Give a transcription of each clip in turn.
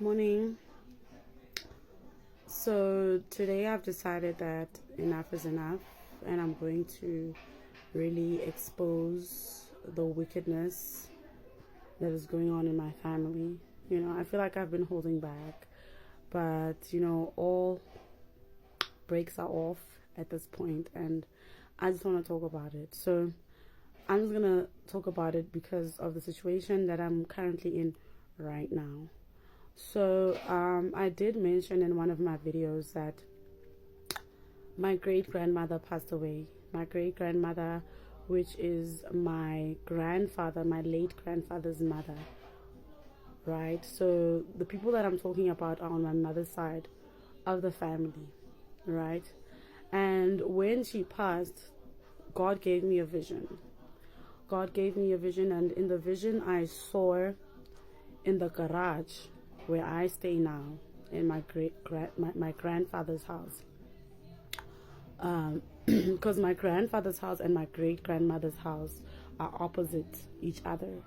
Morning. So today I've decided that enough is enough, and I'm going to really expose the wickedness that is going on in my family. I feel like I've been holding back, but all breaks are off at this point, and I just want to talk about it. So I'm just gonna talk about it because of the situation that I'm currently in right now. So I did mention in one of my videos that my great-grandmother passed away. My great-grandmother, which is my grandfather, my late grandfather's mother, right? So the people that I'm talking about are on my mother's side of the family, right? And when she passed, God gave me a vision. God gave me a vision, and in the vision I saw in the garage where I stay now, in my my grandfather's house, because my grandfather's house and my great grandmother's house are opposite each other.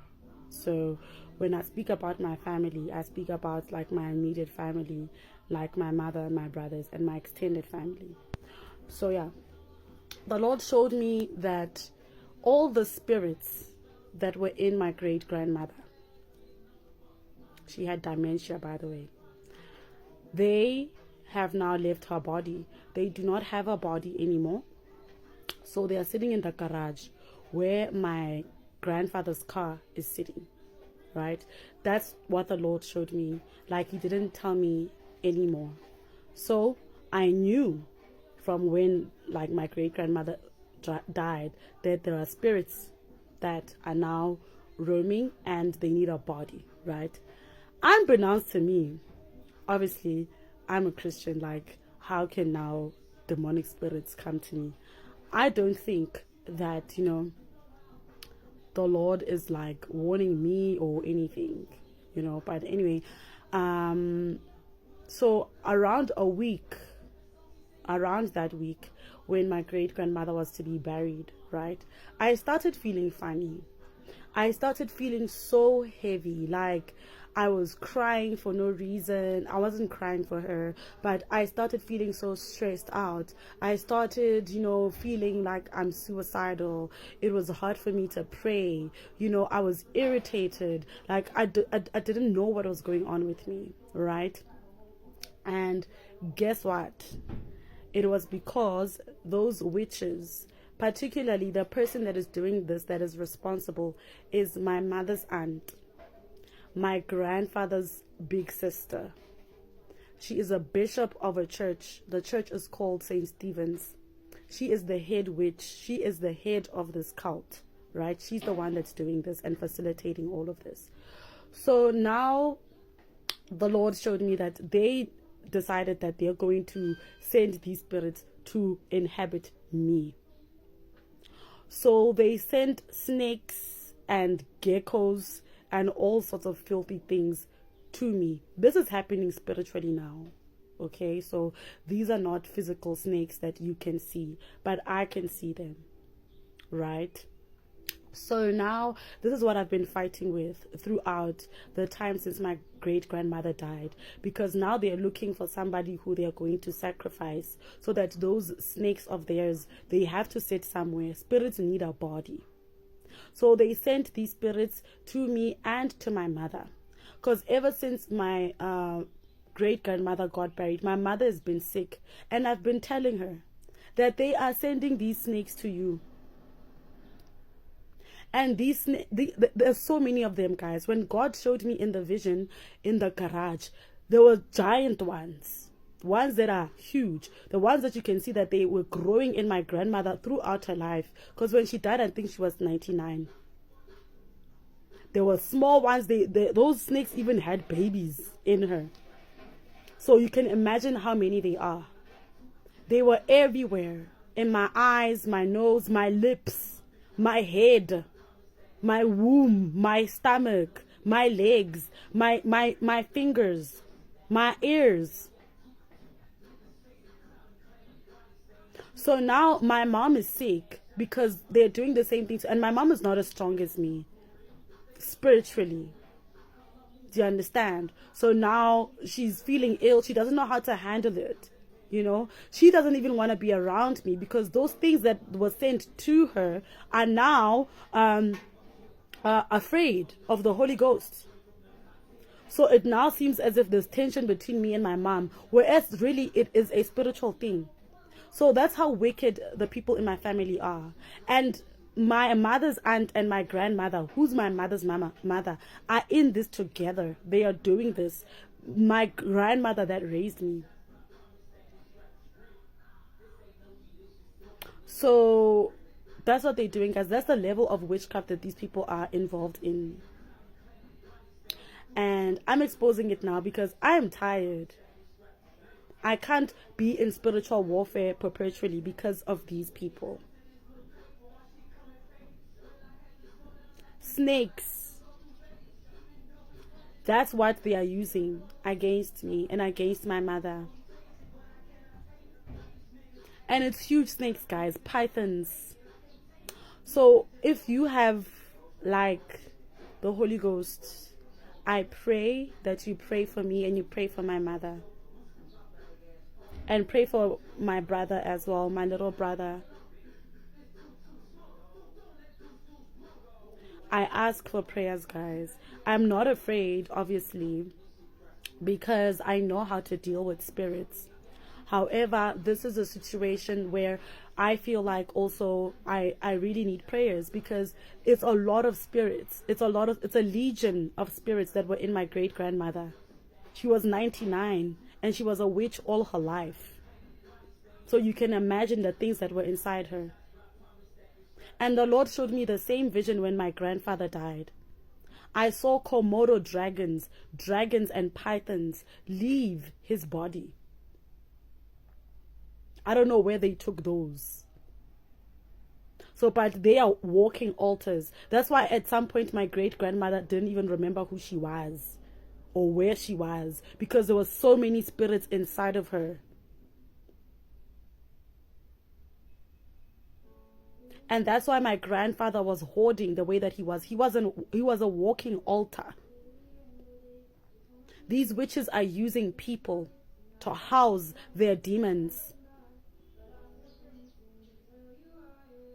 So when I speak about my family, I speak about like my immediate family, like my mother, my brothers, and my extended family. So yeah, the Lord showed me that all the spirits that were in my great grandmother, she had dementia, by the way, they have now left her body. They do not have a body anymore. So they are sitting in the garage where my grandfather's car is sitting, right? That's what the Lord showed me. Like, he didn't tell me anymore. So I knew from when like my great grandmother died that there are spirits that are now roaming and they need a body, right? Unbeknownst to me, obviously I'm a Christian. Like, how can now demonic spirits come to me? I don't think that the Lord is like warning me or anything, but anyway, so around that week when my great grandmother was to be buried, right, I started feeling funny. I started feeling so heavy, like I was crying for no reason. I wasn't crying for her, but I started feeling so stressed out. I started, feeling like I'm suicidal. It was hard for me to pray. I was irritated. Like I didn't know what was going on with me, right? And guess what? It was because those witches, particularly the person that is doing this, that is responsible, is my mother's aunt, my grandfather's big sister. She is a bishop of a church. The church is called St. Stephen's. She is the head witch. She is the head of this cult, right? She's the one that's doing this and facilitating all of this. So now the Lord showed me that they decided that they're going to send these spirits to inhabit me. So they sent snakes and geckos and all sorts of filthy things to me. This is happening spiritually now. Okay, so these are not physical snakes that you can see, but I can see them, right? So now this is what I've been fighting with throughout the time since my great grandmother died, because now they're looking for somebody who they're going to sacrifice, so that those snakes of theirs, they have to sit somewhere. Spirits need a body. So they sent these spirits to me and to my mother, because ever since my great grandmother got buried, my mother has been sick, and I've been telling her that they are sending these snakes to you. And there's so many of them, guys. When God showed me in the vision in the garage, there were giant ones that are huge, the ones that you can see that they were growing in my grandmother throughout her life, because when she died, I think she was 99. There were small ones. Those snakes even had babies in her. So you can imagine how many they are. They were everywhere, in my eyes, my nose, my lips, my head, my womb, my stomach, my legs, my fingers, my ears. So now my mom is sick because they're doing the same thing. And my mom is not as strong as me spiritually. Do you understand? So now she's feeling ill. She doesn't know how to handle it. You know, she doesn't even want to be around me because those things that were sent to her are now afraid of the Holy Ghost. So it now seems as if there's tension between me and my mom, whereas really it is a spiritual thing. So that's how wicked the people in my family are. And my mother's aunt and my grandmother, who's my mother's mother, are in this together. They are doing this. My grandmother that raised me. So that's what they're doing, guys. That's the level of witchcraft that these people are involved in. And I'm exposing it now because I am tired. I can't be in spiritual warfare perpetually because of these people. Snakes. That's what they are using against me and against my mother. And it's huge snakes, guys. Pythons. So if you have like the Holy Ghost, I pray that you pray for me and you pray for my mother. And pray for my brother as well, my little brother. I ask for prayers, guys. I'm not afraid, obviously, because I know how to deal with spirits. However, this is a situation where I feel like also I really need prayers because it's a lot of spirits. It's a legion of spirits that were in my great grandmother. She was 99 and she was a witch all her life. So you can imagine the things that were inside her. And the Lord showed me the same vision when my grandfather died. I saw Komodo dragons and pythons leave his body. I don't know where they took those. So, but they are walking altars. That's why at some point my great grandmother didn't even remember who she was or where she was because there were so many spirits inside of her. And that's why my grandfather was hoarding the way that he was. He was a walking altar. These witches are using people to house their demons.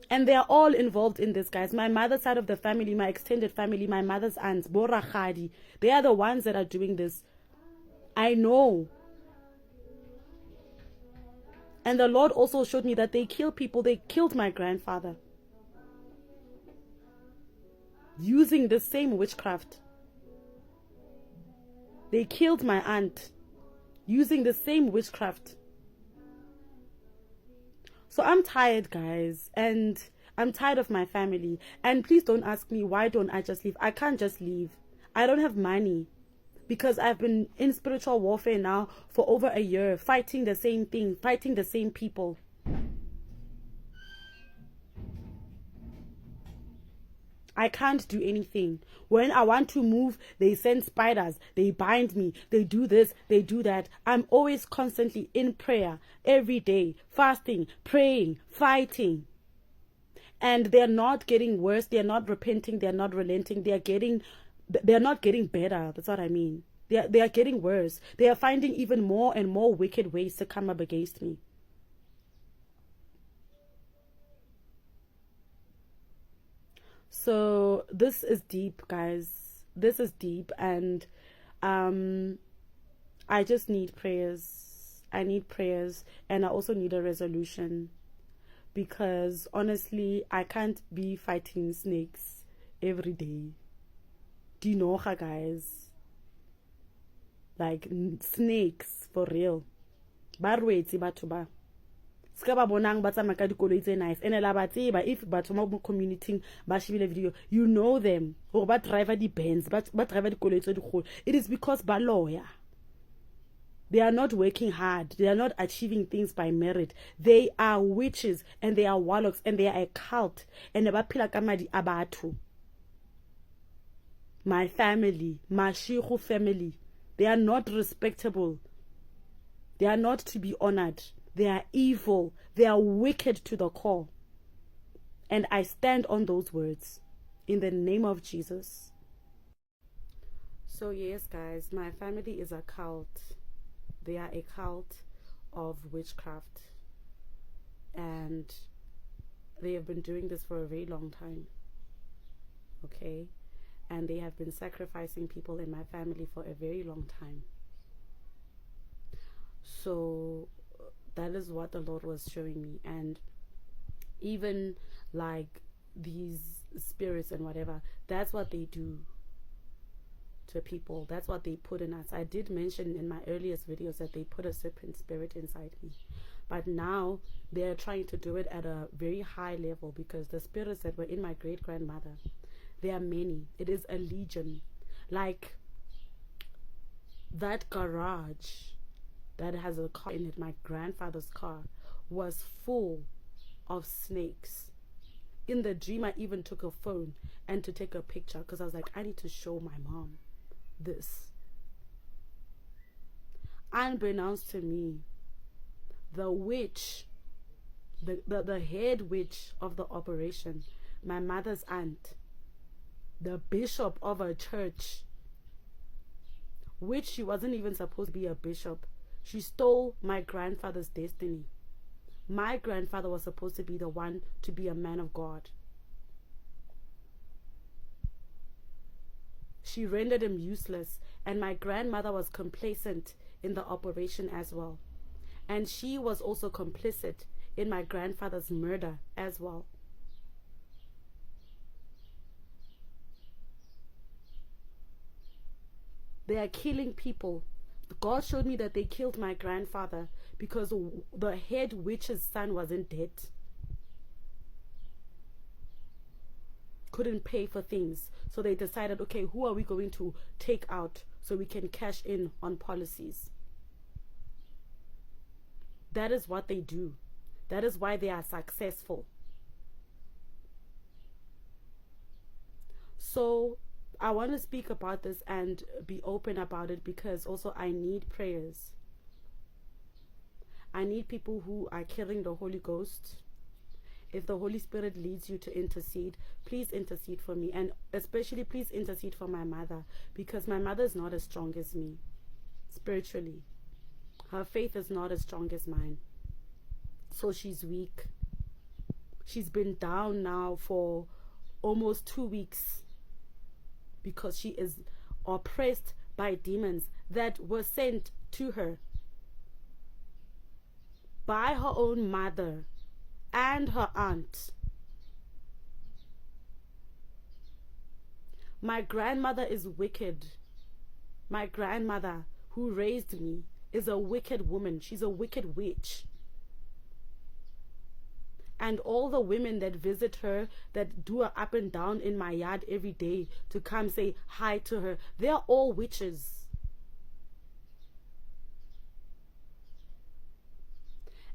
And they are all involved in this, guys. My mother's side of the family, my extended family, my mother's aunts, Borachadi, they are the ones that are doing this. I know. And the Lord also showed me that they kill people. They killed my grandfather. Using the same witchcraft. They killed my aunt. Using the same witchcraft. So I'm tired, guys, and I'm tired of my family. And please don't ask me, why don't I just leave? I can't just leave. I don't have money because I've been in spiritual warfare now for over a year, fighting the same thing, fighting the same people. I can't do anything. When I want to move, they send spiders. They bind me. They do this. They do that. I'm always constantly in prayer every day, fasting, praying, fighting. And they're not getting worse. They're not repenting. They're not relenting. They're not getting better. That's what I mean. They are getting worse. They are finding even more and more wicked ways to come up against me. So this is deep, guys. This is deep, and I just need prayers. I need prayers, and I also need a resolution, because honestly, I can't be fighting snakes every day. Do you know, guys? Like snakes for real. Barwetsi batho ba. Ska ba bonang ba tsamaya ka dikoloi tse nice ene la ba tseba if batho mo community ba shebile video, you know them, or ba driver di Benz, ba driver dikoloi tse digolo. It is because ba lawyer. They are not working hard. They are not achieving things by merit. They are witches and they are warlocks and they are a cult and ba phela ka madi a batho. My family, Mashigo family, they are not respectable. They are not to be honored. They are evil. They are wicked to the core. And I stand on those words in the name of Jesus. So yes, guys, my family is a cult. They are a cult of witchcraft, and they have been doing this for a very long time. Okay, and they have been sacrificing people in my family for a very long time. So that is what the Lord was showing me. And even like these spirits and whatever, that's what they do to people. That's what they put in us. I did mention in my earliest videos that they put a serpent spirit inside me, but now they're trying to do it at a very high level, because the spirits that were in my great grandmother, there are many. It is a legion. Like that garage that has a car in it, my grandfather's car, was full of snakes. In the dream, I even took a phone and to take a picture, because I was like, I need to show my mom this. Unbeknownst to me, the witch, the head witch of the operation, my mother's aunt, the bishop of a church, which she wasn't even supposed to be a bishop, she stole my grandfather's destiny. My grandfather was supposed to be the one to be a man of God. She rendered him useless, and my grandmother was complacent in the operation as well. And she was also complicit in my grandfather's murder as well. They are killing people. God showed me that they killed my grandfather because the head witch's son wasn't dead. Couldn't pay for things. So they decided, okay, who are we going to take out so we can cash in on policies? That is what they do. That is why they are successful. So I want to speak about this and be open about it, because also I need prayers. I need people who are carrying the Holy Ghost. If the Holy Spirit leads you to intercede, please intercede for me. And especially please intercede for my mother, because my mother is not as strong as me spiritually. Her faith is not as strong as mine. So she's weak. She's been down now for almost 2 weeks, because she is oppressed by demons that were sent to her by her own mother and her aunt. My grandmother is wicked. My grandmother, who raised me, is a wicked woman. She's a wicked witch. And all the women that visit her, that do her up and down in my yard every day to come say hi to her, they're all witches.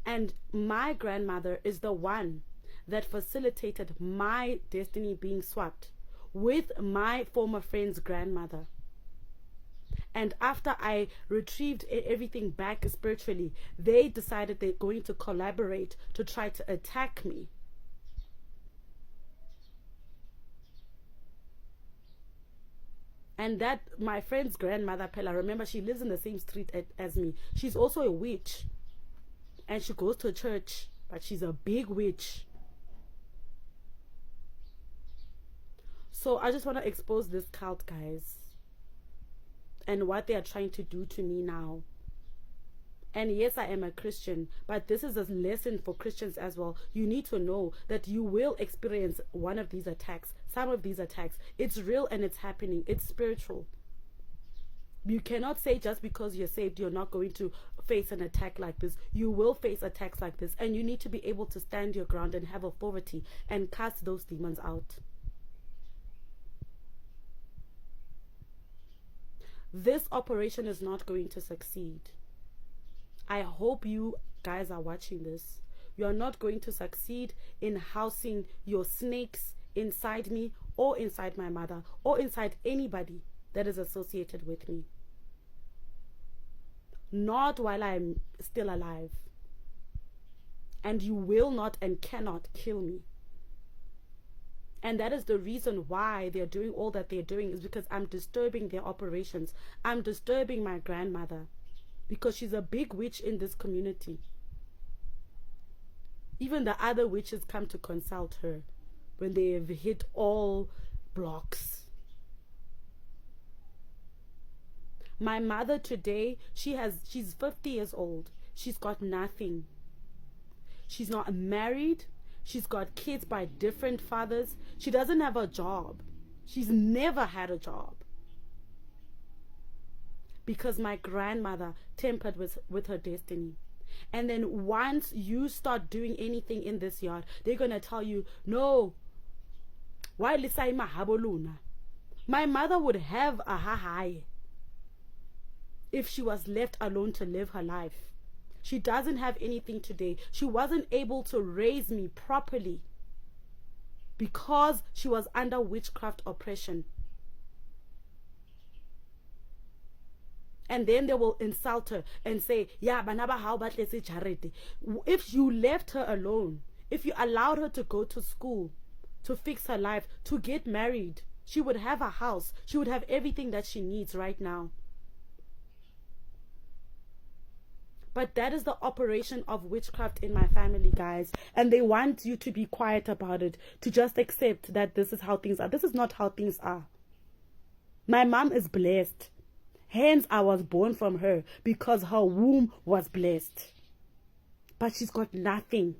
And my grandmother is the one that facilitated my destiny being swapped with my former friend's grandmother. And after I retrieved everything back spiritually, they decided they're going to collaborate to try to attack me. And that, my friend's grandmother, Pella, remember, she lives in the same street as me. She's also a witch. And she goes to church, but she's a big witch. So I just want to expose this cult, guys, and what they are trying to do to me now. And yes, I am a Christian, but this is a lesson for Christians as well. You need to know that you will experience one of these attacks, some of these attacks. It's real and it's happening. It's spiritual. You cannot say just because you're saved, you're not going to face an attack like this. You will face attacks like this, and you need to be able to stand your ground and have authority and cast those demons out. This operation is not going to succeed. I hope you guys are watching this. You are not going to succeed in housing your snakes inside me, or inside my mother, or inside anybody that is associated with me. Not while I'm still alive. And you will not and cannot kill me. And that is the reason why they're doing all that they're doing, is because I'm disturbing their operations. I'm disturbing my grandmother because she's a big witch in this community. Even the other witches come to consult her when they have hit all blocks. My mother today, she's 50 years old. She's got nothing. She's not married. She's got kids by different fathers. She doesn't have a job. She's never had a job. Because my grandmother tempered with her destiny. And then once you start doing anything in this yard, they're going to tell you, no, why lisai mahaboluna? My mother would have a hahai if she was left alone to live her life. She doesn't have anything today. She wasn't able to raise me properly because she was under witchcraft oppression. And then they will insult her and say, yeah, banaba how about let's say charity. If you left her alone, if you allowed her to go to school, to fix her life, to get married, she would have a house. She would have everything that she needs right now. But that is the operation of witchcraft in my family, guys. And they want you to be quiet about it, to just accept that this is how things are. This is not how things are. My mom is blessed. Hence, I was born from her because her womb was blessed. But she's got nothing.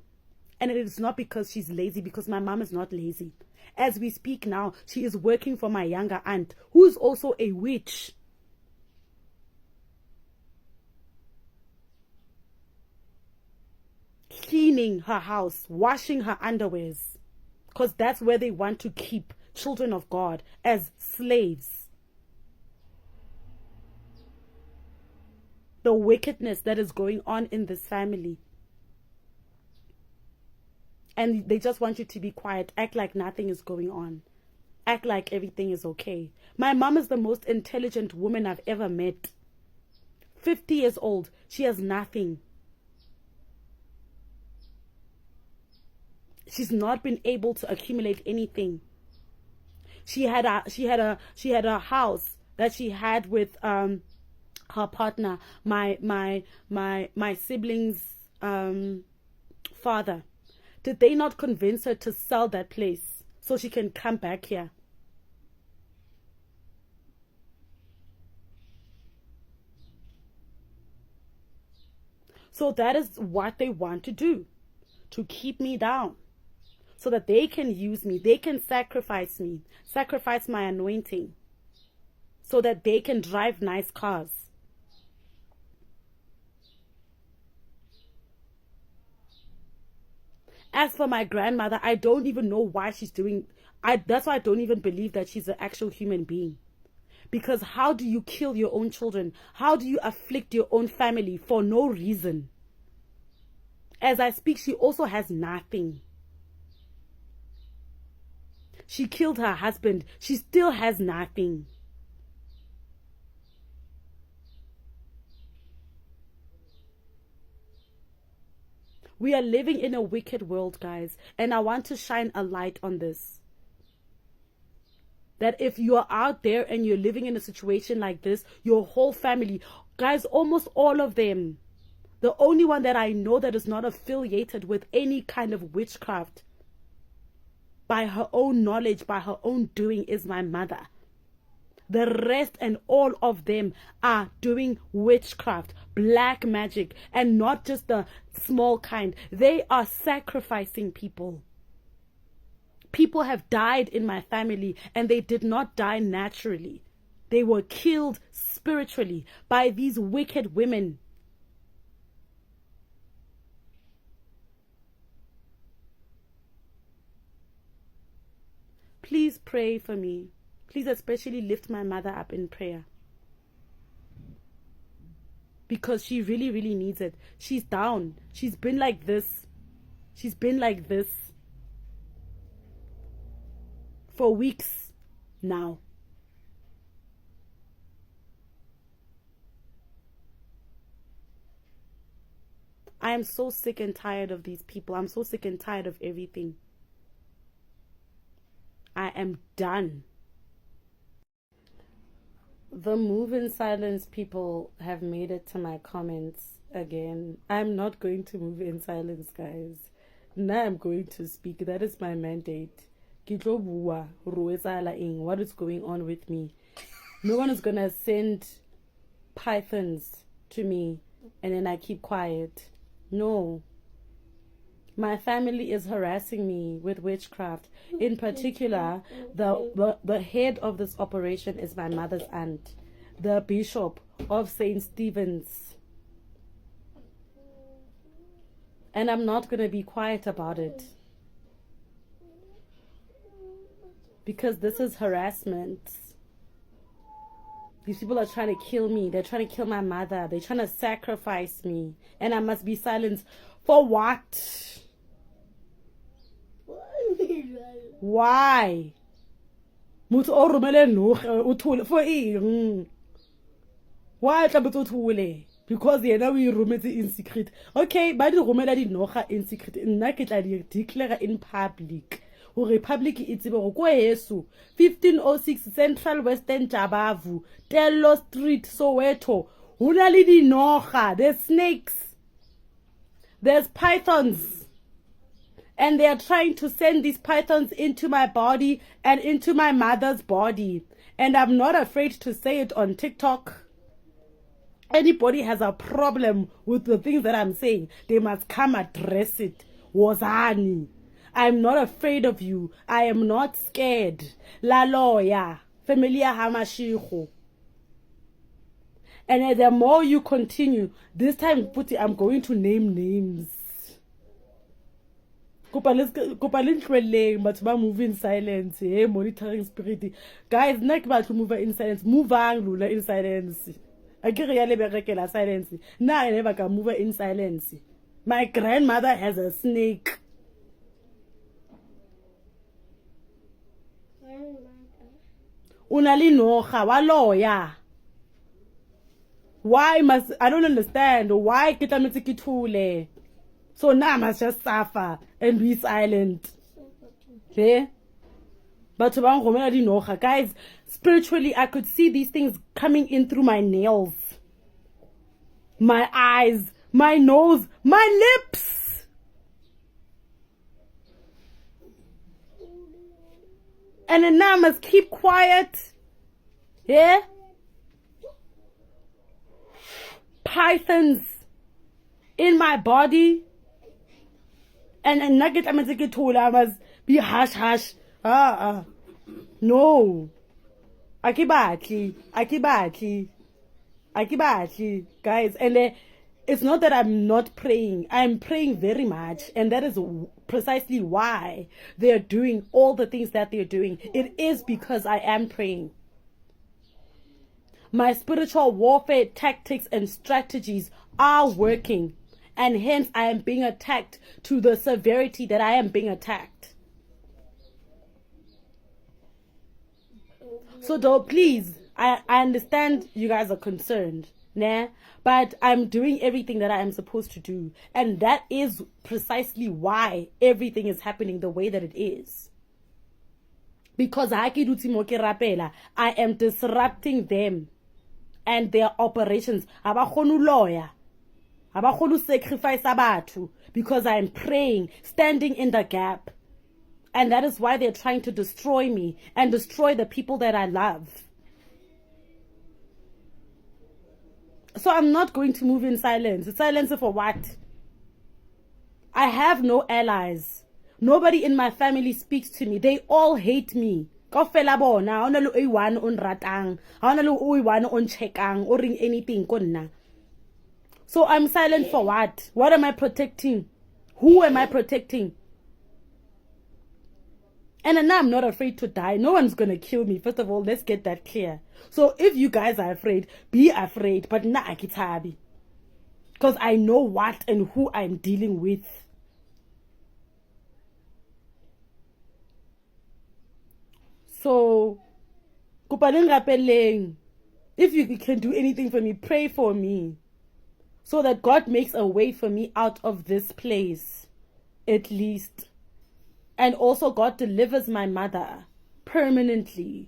And it is not because she's lazy, because my mom is not lazy. As we speak now, she is working for my younger aunt, who is also a witch. Cleaning her house, washing her underwears, because that's where they want to keep children of God, as slaves. The wickedness that is going on in this family. And they just want you to be quiet, act like nothing is going on, act like everything is okay. My mom is the most intelligent woman I've ever met. 50 years old, she has nothing. She's not been able to accumulate anything. She had a house that she had with her partner, my sibling's father. Did they not convince her to sell that place so she can come back here? So that is what they want to do, to keep me down, so that they can use me, they can sacrifice me, sacrifice my anointing, so that they can drive nice cars. As for my grandmother, I don't even know why she's doing. That's why I don't even believe that she's an actual human being. Because how do you kill your own children? How do you afflict your own family for no reason? As I speak, she also has nothing. She killed her husband. She still has nothing. We are living in a wicked world, guys. And I want to shine a light on this. That if you are out there and you're living in a situation like this, your whole family, guys, almost all of them. The only one that I know that is not affiliated with any kind of witchcraft, by her own knowledge, by her own doing, is my mother. The rest and all of them are doing witchcraft, black magic, and not just the small kind. They are sacrificing people. People have died in my family, and they did not die naturally. They were killed spiritually by these wicked women. Please pray for me. Please especially lift my mother up in prayer. Because she really, really needs it. She's down. She's been like this. She's been like this for weeks now. I am so sick and tired of these people. I'm so sick and tired of everything. am done. The move in silence people have made it to my comments again. I'm not going to move in silence, guys. Now I'm going to speak. That is my mandate. What is going on with me? No one is gonna send pythons to me and then I keep quiet. No. My family is harassing me with witchcraft. In particular, the head of this operation is my mother's aunt, the bishop of St. Stephen's. And I'm not going to be quiet about it. Because this is harassment. These people are trying to kill me. They're trying to kill my mother. They're trying to sacrifice me. And I must be silenced. For what? Why? For why? Because they know we room it in secret. Okay, but the room in secret. Declare in public. Republic it's 1506 Central Western Jabavu, Tello Street, Soweto. Hunalidi nocha. There's snakes. There's pythons. And they are trying to send these pythons into my body and into my mother's body. And I'm not afraid to say it on TikTok. Anybody has a problem with the things that I'm saying, they must come address it. Wozani. I'm not afraid of you. I am not scared. La lawyer. Familia Hamashiho. And the more you continue, this time I'm going to name names. But move in silence. Hey, monitoring spirit. Guys, not about to move in silence. Move on in silence. I can't really silence. Now I never can move in silence. My grandmother has a snake. Unali nocha wa lawyer. Why must I don't understand why kitule? So now I must just suffer and be silent. Okay? But guys, spiritually I could see these things coming in through my nails, my eyes, my nose, my lips. And then now I must keep quiet. Yeah? Pythons in my body. And nugget I must be hush. No. Akibati. Guys, and it's not that I'm not praying. I'm praying very much. And that is precisely why they're doing all the things that they're doing. It is because I am praying. My spiritual warfare tactics and strategies are working. And hence I am being attacked to the severity that I am being attacked. So though, please, I understand you guys are concerned. Nah? But I'm doing everything that I am supposed to do. And that is precisely why everything is happening the way that it is. Because I am disrupting them and their operations. Sacrifice because I am praying, standing in the gap. And that is why they're trying to destroy me and destroy the people that I love. So I'm not going to move in silence. Silence for what? I have no allies. Nobody in my family speaks to me. They all hate me. So I'm silent for what? What am I protecting? Who am I protecting? And now I'm not afraid to die. No one's going to kill me. First of all, let's get that clear. So if you guys are afraid, be afraid. But nah, akitabi. Because I know what and who I'm dealing with. So, if you can do anything for me, pray for me. So that God makes a way for me out of this place. At least. And also God delivers my mother. permanently.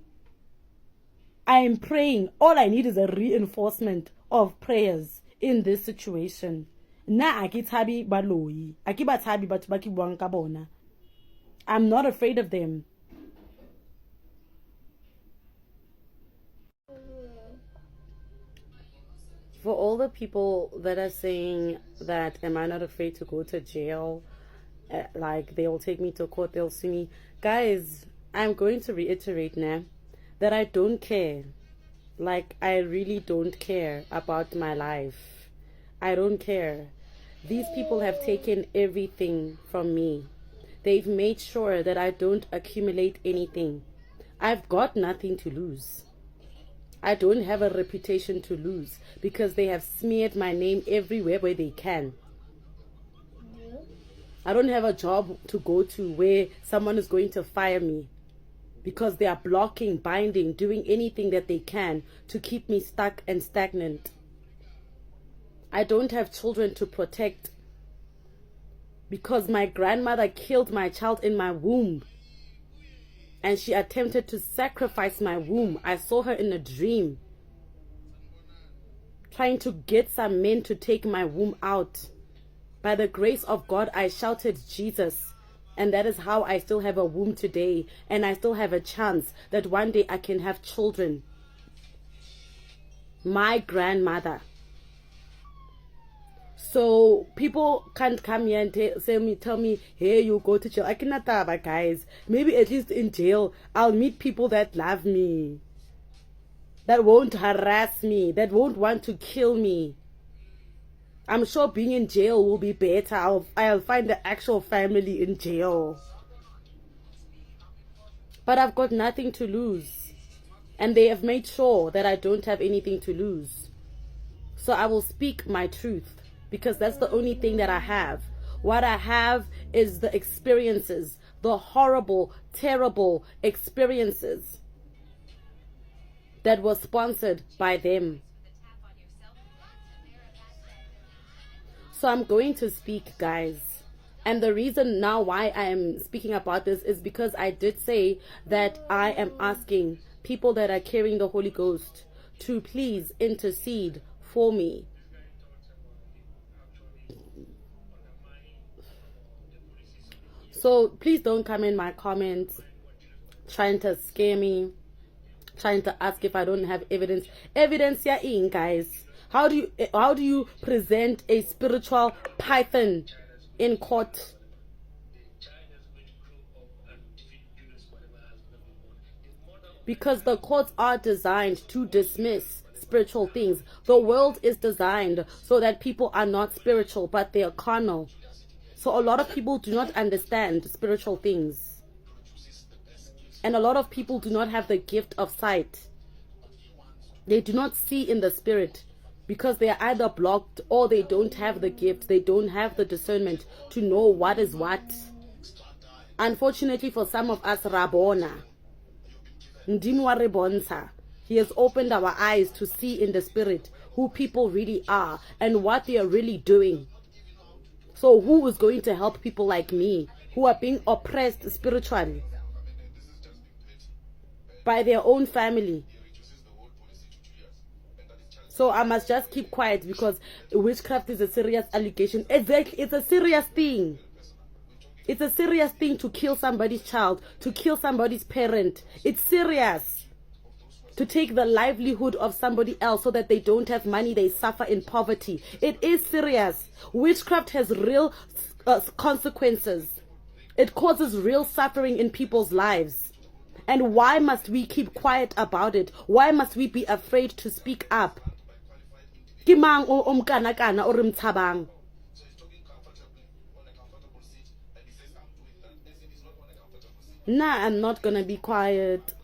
I am praying. All I need is a reinforcement of prayers in this situation. Na akitabi baloi. Akibatabi batubaki ngabona. I'm not afraid of them. For all the people that are saying that, am I not afraid to go to jail? Like, they'll take me to court, they'll sue me. Guys, I'm going to reiterate now that I don't care. Like, I really don't care about my life. I don't care. These people have taken everything from me. They've made sure that I don't accumulate anything. I've got nothing to lose. I don't have a reputation to lose because they have smeared my name everywhere where they can. I don't have a job to go to where someone is going to fire me because they are blocking, binding, doing anything that they can to keep me stuck and stagnant. I don't have children to protect because my grandmother killed my child in my womb. And she attempted to sacrifice my womb. I saw her in a dream, trying to get some men to take my womb out. By the grace of God, I shouted Jesus. And that is how I still have a womb today. And I still have a chance that one day I can have children. My grandmother. So people can't come here and tell me, hey, you go to jail. I cannot tell, but guys, maybe at least in jail, I'll meet people that love me, that won't harass me, that won't want to kill me. I'm sure being in jail will be better. I'll find the actual family in jail. But I've got nothing to lose. And they have made sure that I don't have anything to lose. So I will speak my truth. Because that's the only thing that I have. What I have is the experiences, the horrible, terrible experiences that were sponsored by them. So I'm going to speak, guys. And the reason now why I am speaking about this is because I did say that I am asking people that are carrying the Holy Ghost to please intercede for me. So please don't come in my comments trying to scare me, trying to ask if I don't have evidence. Evidence ya in, guys. How do you present a spiritual python in court? Because the courts are designed to dismiss spiritual things. The world is designed so that people are not spiritual, but they are carnal. So a lot of people do not understand spiritual things. And a lot of people do not have the gift of sight. They do not see in the spirit because they are either blocked or they don't have the gift. They don't have the discernment to know what is what. Unfortunately for some of us, Rabona, Ndimwa Rebonsa, he has opened our eyes to see in the spirit who people really are and what they are really doing. So who is going to help people like me who are being oppressed spiritually by their own family? So I must just keep quiet because witchcraft is a serious allegation. Exactly, it's a serious thing. It's a serious thing to kill somebody's child, to kill somebody's parent. It's serious. To take the livelihood of somebody else so that they don't have money, they suffer in poverty. It is serious. Witchcraft has real consequences. It causes real suffering in people's lives. And why must we keep quiet about it? Why must we be afraid to speak up? Kimang o omkanakana or mtabang. Nah, I'm not gonna be quiet.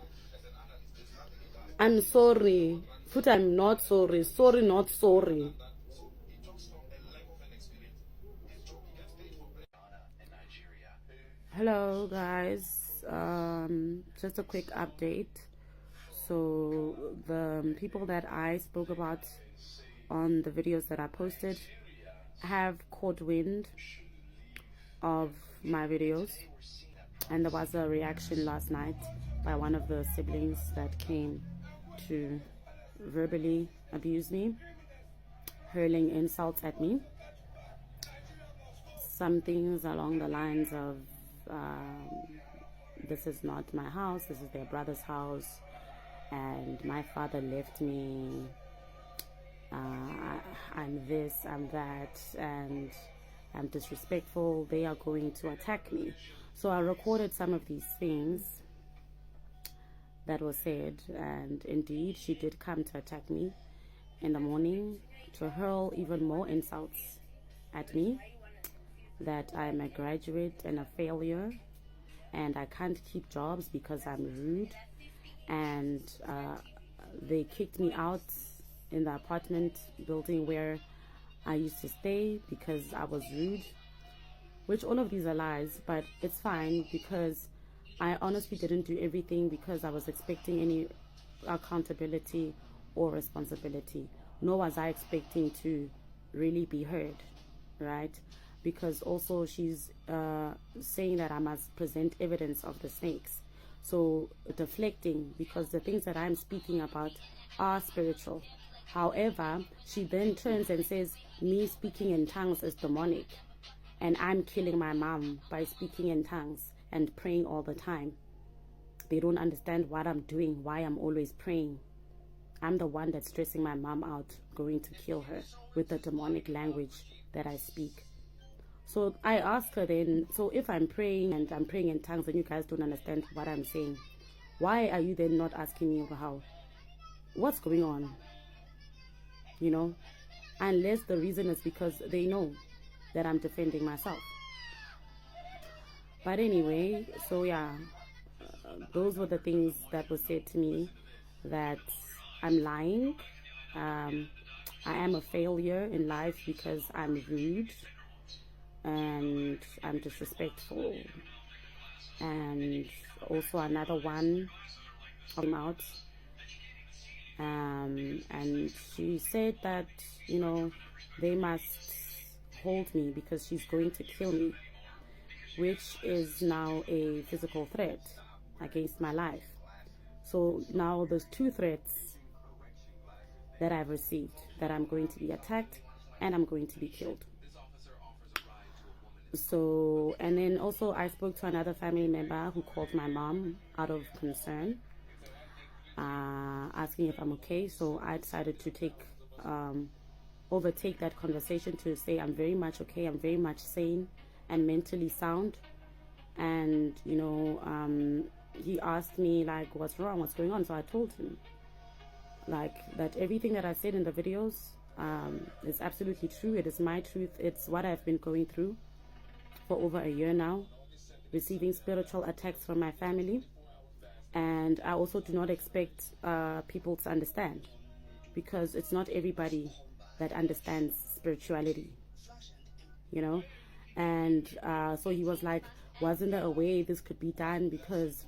I'm sorry. But I'm not sorry. Sorry, not sorry. Hello, guys. Just a quick update. So the people that I spoke about on the videos that I posted have caught wind of my videos, and there was a reaction last night by one of the siblings that came to verbally abuse me, hurling insults at me. Some things along the lines of, this is not my house, this is their brother's house, and my father left me, I'm this, I'm that, and I'm disrespectful, they are going to attack me. So I recorded some of these things that were said, and indeed she did come to attack me in the morning, to hurl even more insults at me, that I'm a graduate and a failure, and I can't keep jobs because I'm rude, and they kicked me out in the apartment building where I used to stay because I was rude, which all of these are lies, but it's fine because I honestly didn't do everything because I was expecting any accountability or responsibility, nor was I expecting to really be heard, right? Because also she's saying that I must present evidence of the snakes. So deflecting, because the things that I'm speaking about are spiritual. However, she then turns and says me speaking in tongues is demonic, and I'm killing my mom by speaking in tongues and praying all the time. They don't understand what I'm doing, why I'm always praying. I'm the one that's stressing my mom out, going to kill her with the demonic language that I speak. So I asked her then, so if I'm praying and I'm praying in tongues and you guys don't understand what I'm saying, why are you then not asking me how? What's going on? You know, unless the reason is because they know that I'm defending myself. But anyway, so yeah, those were the things that were said to me, that I'm lying, I am a failure in life because I'm rude and I'm disrespectful. And also another one came out, and she said that, you know, they must hold me because she's going to kill me, which is now a physical threat against my life. So now there's two threats that I've received, that I'm going to be attacked and I'm going to be killed. So, and then also I spoke to another family member who called my mom out of concern, asking if I'm okay. So I decided to overtake that conversation to say I'm very much okay, I'm very much sane and mentally sound. And you know, he asked me like, what's wrong, what's going on? So I told him like that everything that I said in the videos is absolutely true. It is my truth. It's what I've been going through for over a year now, receiving spiritual attacks from my family. And I also do not expect people to understand, because it's not everybody that understands spirituality, you know. And so he was like, wasn't there a way this could be done? Because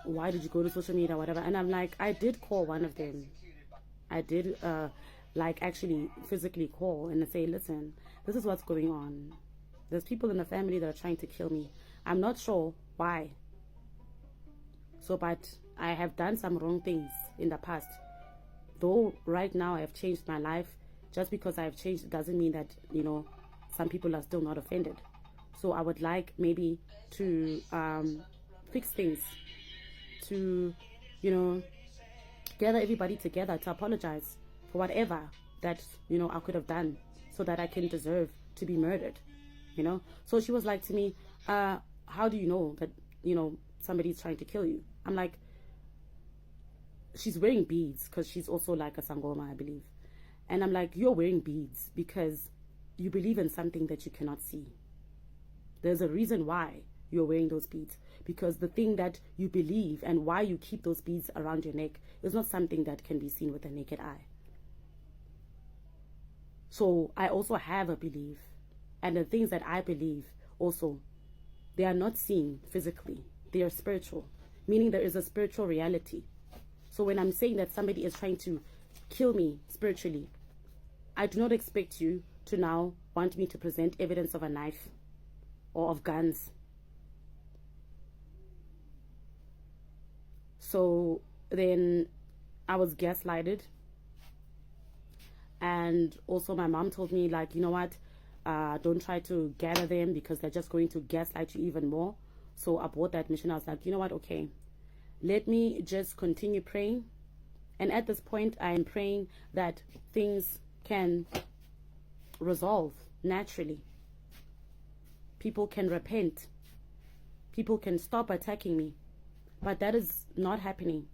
why did you go to social media or whatever? And I'm like, I did call one of them. I did like actually physically call and say, listen, this is what's going on. There's people in the family that are trying to kill me. I'm not sure why. So, but I have done some wrong things in the past. Though right now I have changed my life, just because I have changed, it doesn't mean that, you know, some people are still not offended. So I would like maybe to fix things, to, you know, gather everybody together to apologize for whatever that, you know, I could have done, so that I can deserve to be murdered, you know. So she was like to me, how do you know that, you know, somebody's trying to kill you? I'm like, she's wearing beads because she's also like a sangoma, I believe. And I'm like, you're wearing beads because you believe in something that you cannot see. There's a reason why you're wearing those beads, because the thing that you believe and why you keep those beads around your neck is not something that can be seen with the naked eye. So I also have a belief, and the things that I believe also, they are not seen physically, they are spiritual, meaning there is a spiritual reality. So when I'm saying that somebody is trying to kill me spiritually, I do not expect you to now want me to present evidence of a knife or of guns. So then I was gaslighted. And also my mom told me, like, you know what, don't try to gather them because they're just going to gaslight you even more. So I bought that mission. I was like, you know what, okay, let me just continue praying. And at this point, I am praying that things can resolve naturally. People can repent. People can stop attacking me. But that is not happening.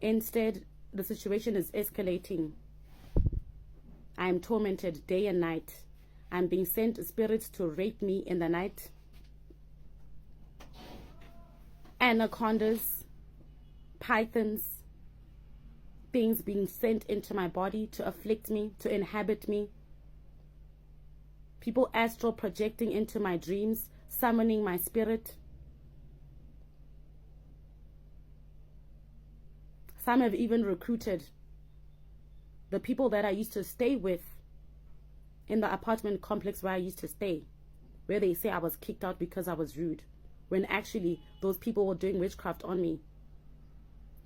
Instead, the situation is escalating. I am tormented day and night. I'm being sent spirits to rape me in the night. Anacondas, pythons, things being sent into my body to afflict me, to inhabit me. People astral projecting into my dreams, summoning my spirit. Some have even recruited the people that I used to stay with in the apartment complex where I used to stay, where they say I was kicked out because I was rude, when actually those people were doing witchcraft on me,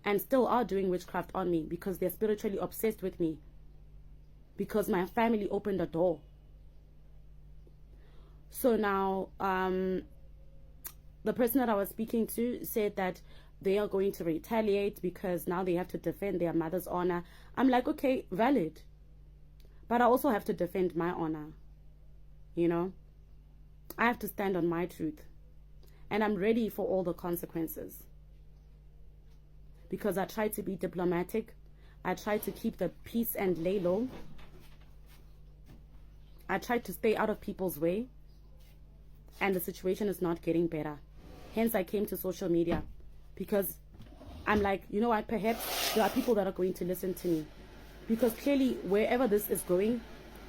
and still are doing witchcraft on me because they're spiritually obsessed with me, because my family opened a door. So now the person that I was speaking to said that they are going to retaliate because now they have to defend their mother's honor. I'm like, okay, valid. But I also have to defend my honor. You know, I have to stand on my truth. And I'm ready for all the consequences. Because I try to be diplomatic. I try to keep the peace and lay low. I try to stay out of people's way. And the situation is not getting better. Hence, I came to social media. Because I'm like, you know what, perhaps there are people that are going to listen to me. Because clearly, wherever this is going,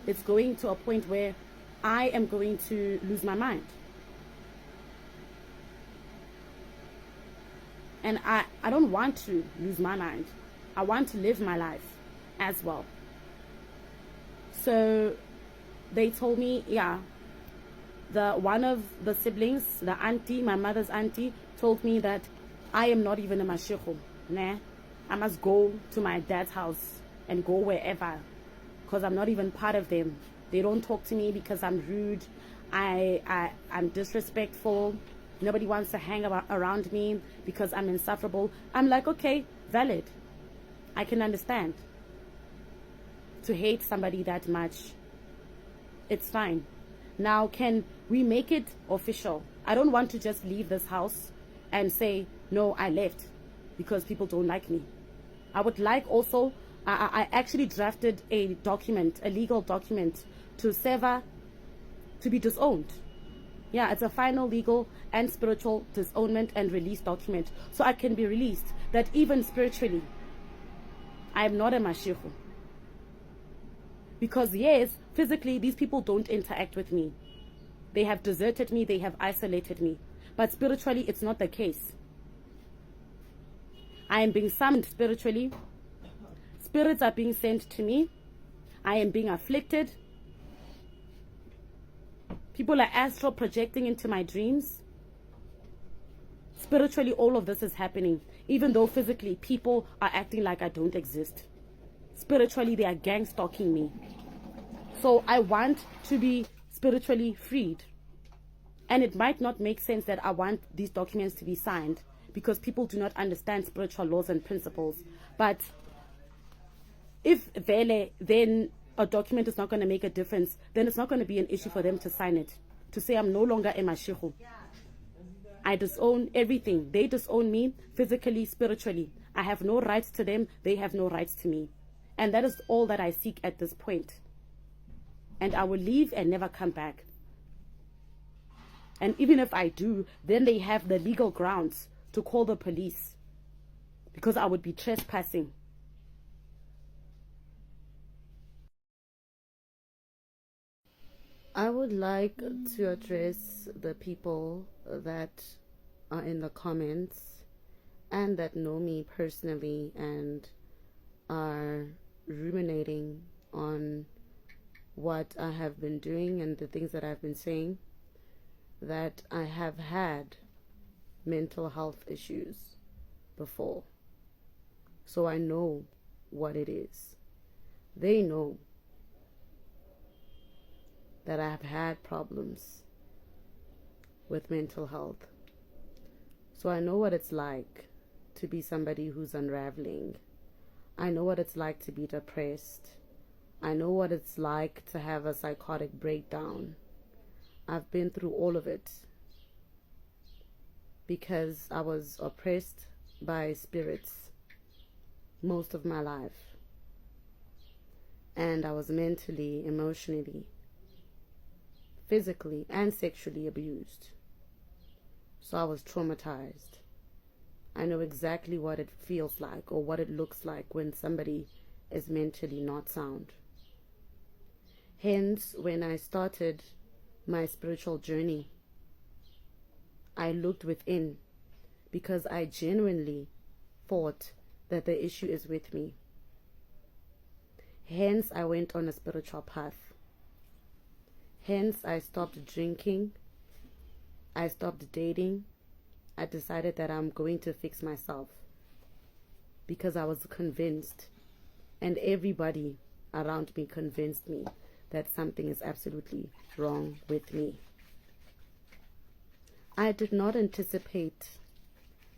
it's going to a point where I am going to lose my mind. And I don't want to lose my mind. I want to live my life as well. So they told me, yeah, one of the siblings, the auntie, my mother's auntie, told me that I am not even a mashiko. Nah, I must go to my dad's house and go wherever, because I'm not even part of them. They don't talk to me because I'm rude. I'm disrespectful. Nobody wants to hang around me because I'm insufferable. I'm like, okay, valid. I can understand. To hate somebody that much, it's fine. Now, can we make it official? I don't want to just leave this house and say, no, I left because people don't like me. I would like also, I actually drafted a document, a legal document to sever, to be disowned. Yeah, it's a final legal and spiritual disownment and release document. So I can be released, that even spiritually, I am not a mashichu. Because yes, physically, these people don't interact with me. They have deserted me, they have isolated me. But spiritually, it's not the case. I am being summoned spiritually. Spirits are being sent to me. I am being afflicted. People are astral projecting into my dreams. Spiritually, all of this is happening. Even though physically, people are acting like I don't exist. Spiritually, they are gang stalking me. So I want to be spiritually freed. And it might not make sense that I want these documents to be signed because people do not understand spiritual laws and principles. But if vele, then a document is not going to make a difference, then it's not going to be an issue for them to sign it. To say I'm no longer a mashichu. I disown everything. They disown me physically, spiritually. I have no rights to them. They have no rights to me. And that is all that I seek at this point. And I will leave and never come back. And even if I do, then they have the legal grounds to call the police. Because I would be trespassing. I would like to address the people that are in the comments and that know me personally and are ruminating on what I have been doing and the things that I've been saying, that I have had mental health issues before. So I know what it is. They know that I have had problems with mental health. So I know what it's like to be somebody who's unraveling. I know what it's like to be depressed. I know what it's like to have a psychotic breakdown. I've been through all of it because I was oppressed by spirits most of my life. And I was mentally, emotionally, physically, and sexually abused. So I was traumatized. I know exactly what it feels like or what it looks like when somebody is mentally not sound. Hence, when I started my spiritual journey, I looked within because I genuinely thought that the issue is with me. Hence, I went on a spiritual path. Hence, I stopped drinking. I stopped dating. I decided that I'm going to fix myself because I was convinced, and everybody around me convinced me that something is absolutely wrong with me. I did not anticipate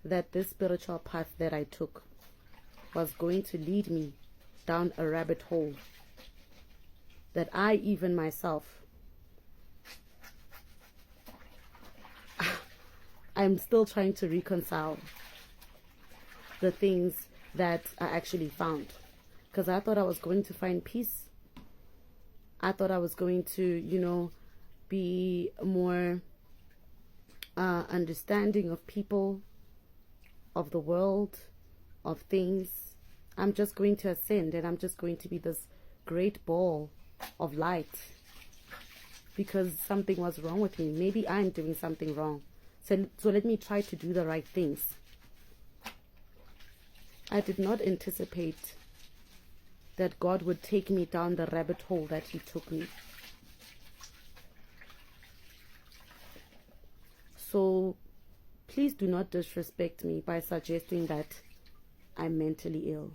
that this spiritual path that I took was going to lead me down a rabbit hole that I even myself, I'm still trying to reconcile the things that I actually found. Because I thought I was going to find peace. I thought I was going to, be more understanding of people, of the world, of things. I'm just going to ascend and I'm just going to be this great ball of light because something was wrong with me. Maybe I'm doing something wrong. So let me try to do the right things. I did not anticipate that God would take me down the rabbit hole that He took me. So please do not disrespect me by suggesting that I'm mentally ill.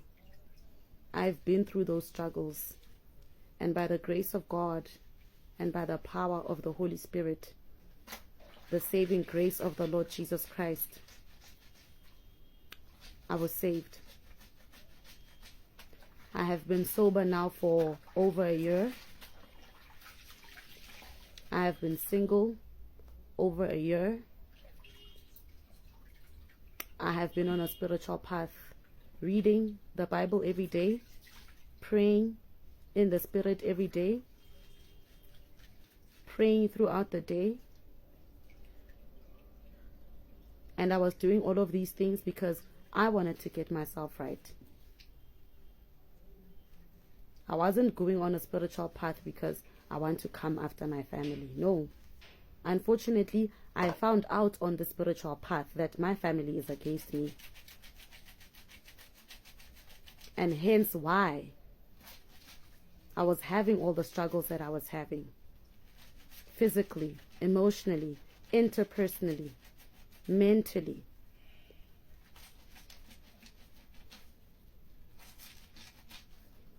I've been through those struggles, and by the grace of God and by the power of the Holy Spirit, the saving grace of the Lord Jesus Christ, I was saved. I have been sober now for over a year. I have been single over a year. I have been on a spiritual path, reading the Bible every day, praying in the Spirit every day, praying throughout the day. And I was doing all of these things because I wanted to get myself right. I wasn't going on a spiritual path because I want to come after my family. No. Unfortunately, I found out on the spiritual path that my family is against me. And hence why I was having all the struggles that I was having. Physically, emotionally, interpersonally, mentally.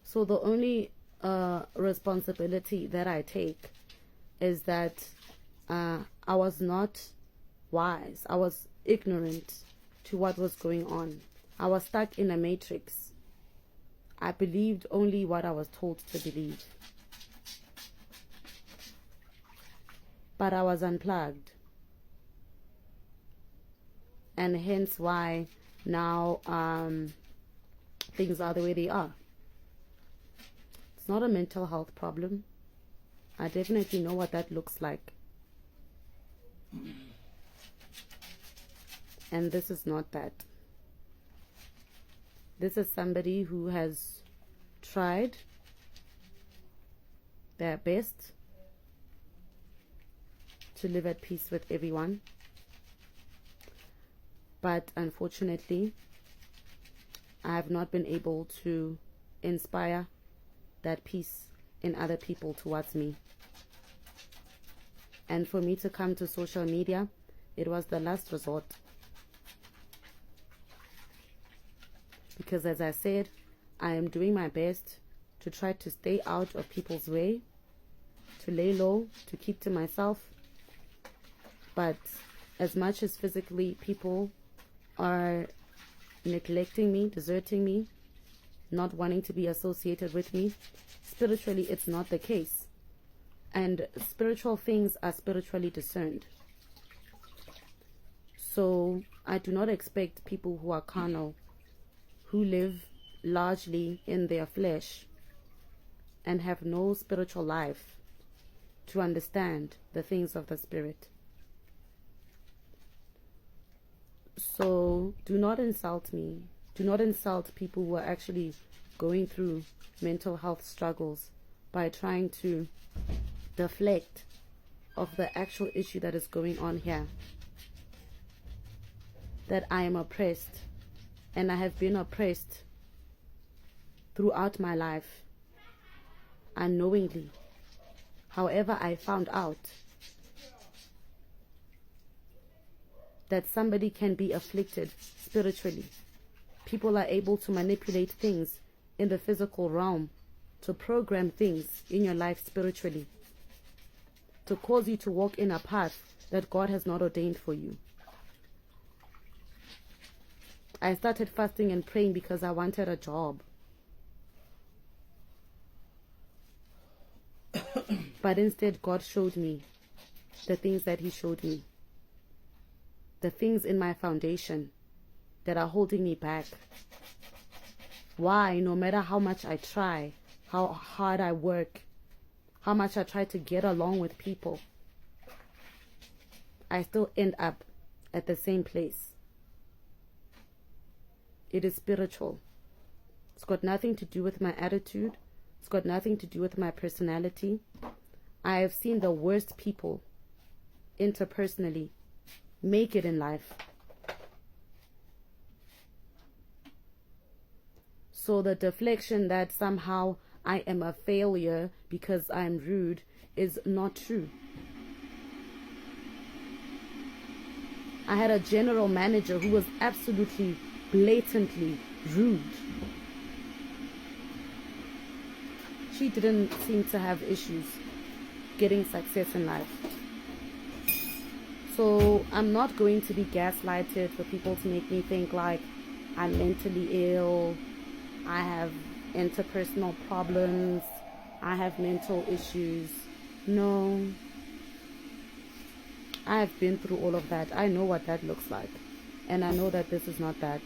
So the only responsibility that I take is that I was not wise. I was ignorant to what was going on. I was stuck in a matrix. I believed only what I was told to believe. But I was unplugged. And hence why now things are the way they are. It's not a mental health problem. I definitely know what that looks like. And this is not that. This is somebody who has tried their best to live at peace with everyone. But unfortunately, I have not been able to inspire that peace in other people towards me. And for me to come to social media, it was the last resort. because, as I said, I am doing my best to try to stay out of people's way, to lay low, to keep to myself. But as much as physically people are neglecting me, deserting me, not wanting to be associated with me, spiritually it's not the case. And spiritual things are spiritually discerned. So I do not expect people who are carnal, who live largely in their flesh and have no spiritual life, to understand the things of the spirit. So do not insult me. Do not insult people who are actually going through mental health struggles by trying to deflect of the actual issue that is going on here. That I am oppressed, and I have been oppressed throughout my life, unknowingly. However, I found out that somebody can be afflicted spiritually. People are able to manipulate things in the physical realm, to program things in your life spiritually, to cause you to walk in a path that God has not ordained for you. I started fasting and praying because I wanted a job. But instead, God showed me the things that He showed me. The things in my foundation that are holding me back. Why, no matter how much I try, how hard I work, how much I try to get along with people, I still end up at the same place. It is spiritual. It's got nothing to do with my attitude. It's got nothing to do with my personality. I have seen the worst people interpersonally make it in life. So the deflection that somehow I am a failure because I'm rude is not true. I had a general manager who was absolutely blatantly rude. She didn't seem to have issues getting success in life. So I'm not going to be gaslighted for people to make me think like I'm mentally ill, I have interpersonal problems, I have mental issues. No. I have been through all of that. I know what that looks like. And I know that this is not that.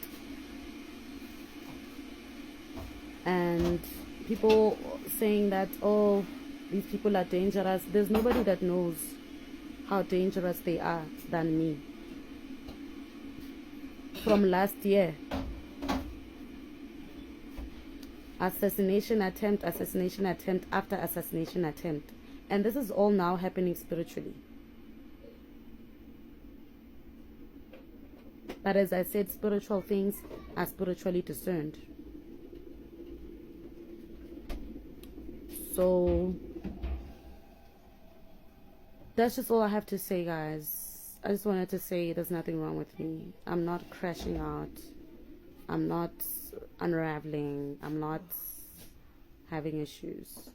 And people saying that, oh, these people are dangerous. There's nobody that knows how dangerous they are than me. From last year, assassination attempt after assassination attempt. And this is all now happening spiritually. But as I said, spiritual things are spiritually discerned. So that's just all I have to say, guys. I just wanted to say there's nothing wrong with me. I'm not crashing out. I'm not unraveling. I'm not having issues.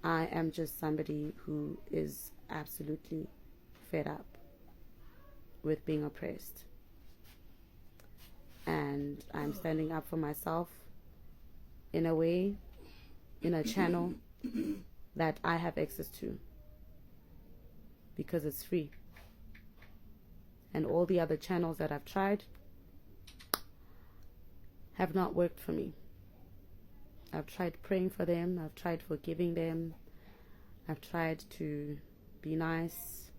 I am just somebody who is absolutely fed up with being oppressed. And I'm standing up for myself in a way, in a channel that I have access to, because it's free. And all the other channels that I've tried have not worked for me. I've tried praying for them, I've tried forgiving them, I've tried to be nice,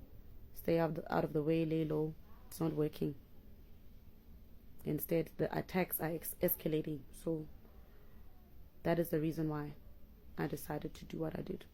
stay out of the way, lay low. It's not working. Instead, the attacks are escalating. So that is the reason why I decided to do what I did.